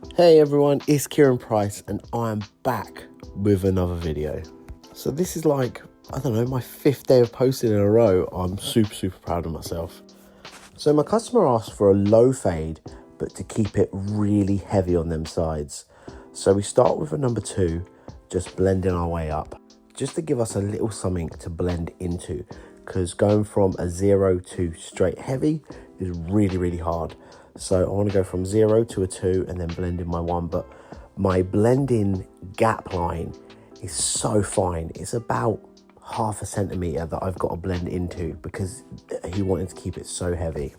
Hey everyone, it's Kieran Price and I'm back with another video. So this is like, I don't know, my 5th day of posting in a row. I'm super proud of myself. So my customer asked for a low fade, but to keep it really heavy on them sides. So we start with a number 2, just blending our way up, just to give us a little something to blend into, because going from a 0 to straight heavy is really hard. So I want to go from 0 to a 2 and then blend in my 1. But my blending gap line is so fine. It's about half a centimetre that I've got to blend into because he wanted to keep it so heavy.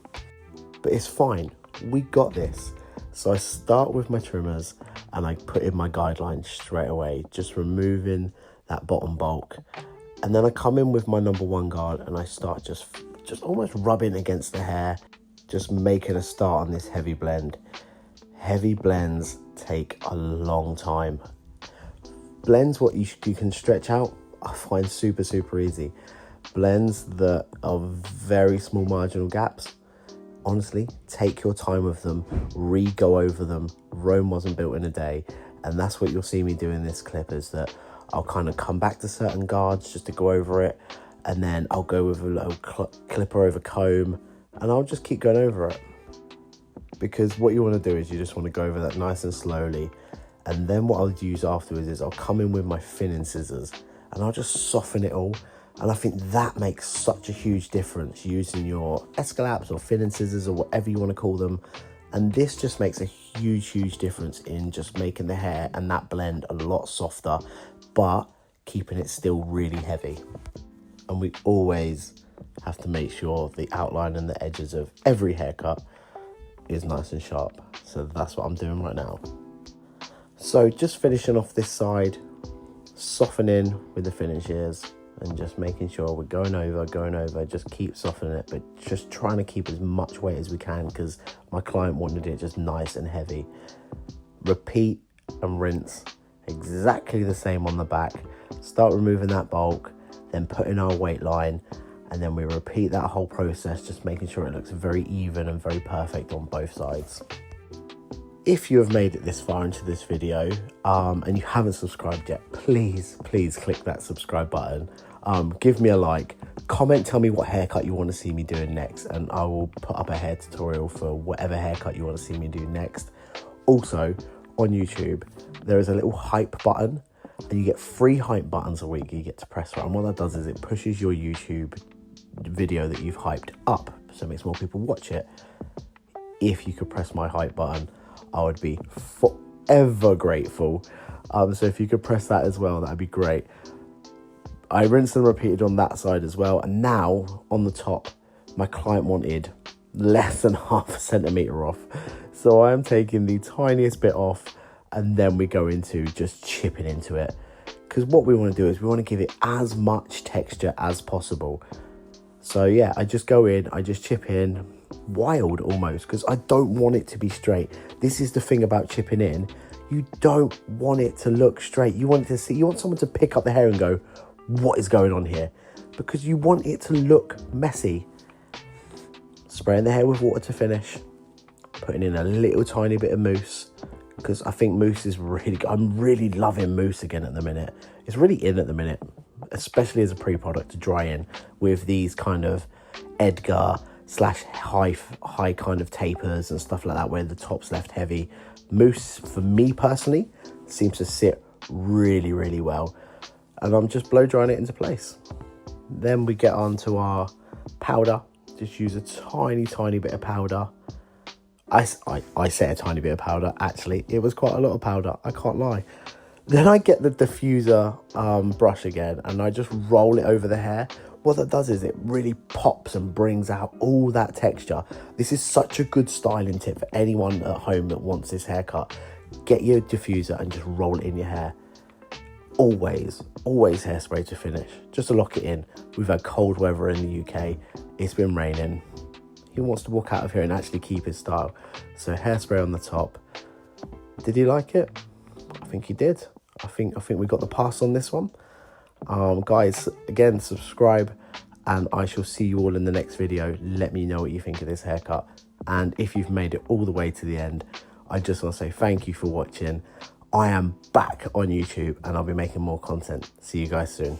But it's fine. We got this. So I start with my trimmers and I put in my guidelines straight away, just removing that bottom bulk. And then I come in with my number 1 guard and I start just almost rubbing against the hair, just making a start on this heavy blend. Heavy blends take a long time. Blends what you can stretch out, I find super easy. Blends that are very small marginal gaps, honestly, take your time with them, go over them. Rome wasn't built in a day. And that's what you'll see me do in this clip, is that I'll kind of come back to certain guards just to go over it. And then I'll go with a little clipper over comb, and I'll just keep going over it. Because what you want to do is you just want to go over that nice and slowly. And then what I'll use afterwards is I'll come in with my thinning scissors and I'll just soften it all. And I think that makes such a huge difference, using your Escalaps or thinning scissors or whatever you want to call them. And this just makes a huge difference in just making the hair and that blend a lot softer, but keeping it still really heavy. And we always have to make sure the outline and the edges of every haircut is nice and sharp. So that's what I'm doing right now. So just finishing off this side, softening with the thinning shears and just making sure we're going over, just keep softening it, but just trying to keep as much weight as we can because my client wanted it just nice and heavy. Repeat and rinse exactly the same on the back. Start removing that bulk, then put in our weight line, and then we repeat that whole process, just making sure it looks very even and very perfect on both sides. If you have made it this far into this video and you haven't subscribed yet, please click that subscribe button. Give me a like, comment, tell me what haircut you want to see me doing next, and I will put up a hair tutorial for whatever haircut you want to see me do next. Also, on YouTube, there is a little hype button, and you get 3 hype buttons a week you get to press for. And what that does is it pushes your YouTube video that you've hyped up, so it makes more people watch it. If you could press my hype button, I would be forever grateful. So if you could press that as well, that'd be great. I rinsed and repeated on that side as well. And now on the top, my client wanted less than half a centimetre off. So I am taking the tiniest bit off, and then we go into just chipping into it. Because what we want to do is we want to give it as much texture as possible. So yeah, I just go in, I just chip in, wild almost, because I don't want it to be straight. This is the thing about chipping in. You don't want it to look straight. You want it to see, you want someone to pick up the hair and go, what is going on here? Because you want it to look messy. Spraying the hair with water to finish, putting in a little tiny bit of mousse, because I think mousse is really good. I'm really loving mousse again at the minute. It's really in at the minute, especially as a pre-product to dry in with these kind of Edgar / high kind of tapers and stuff like that, where the top's left heavy. Mousse, for me personally, seems to sit really well. And I'm just blow drying it into place. Then we get on to our powder. Just use a tiny bit of powder. I said a tiny bit of powder, actually. It was quite a lot of powder, I can't lie. Then I get the diffuser brush again, and I just roll it over the hair. What that does is it really pops and brings out all that texture. This is such a good styling tip for anyone at home that wants this haircut. Get your diffuser and just roll it in your hair. Always hairspray to finish, just to lock it in. We've had cold weather in the UK. It's been raining. He wants to walk out of here and actually keep his style. So hairspray on the top. Did he like it? I think he did. I think we got the pass on this one. Guys, again, subscribe, and I shall see you all in the next video. Let me know what you think of this haircut, and if you've made it all the way to the end, I just want to say thank you for watching. I am back on YouTube and I'll be making more content. See you guys soon.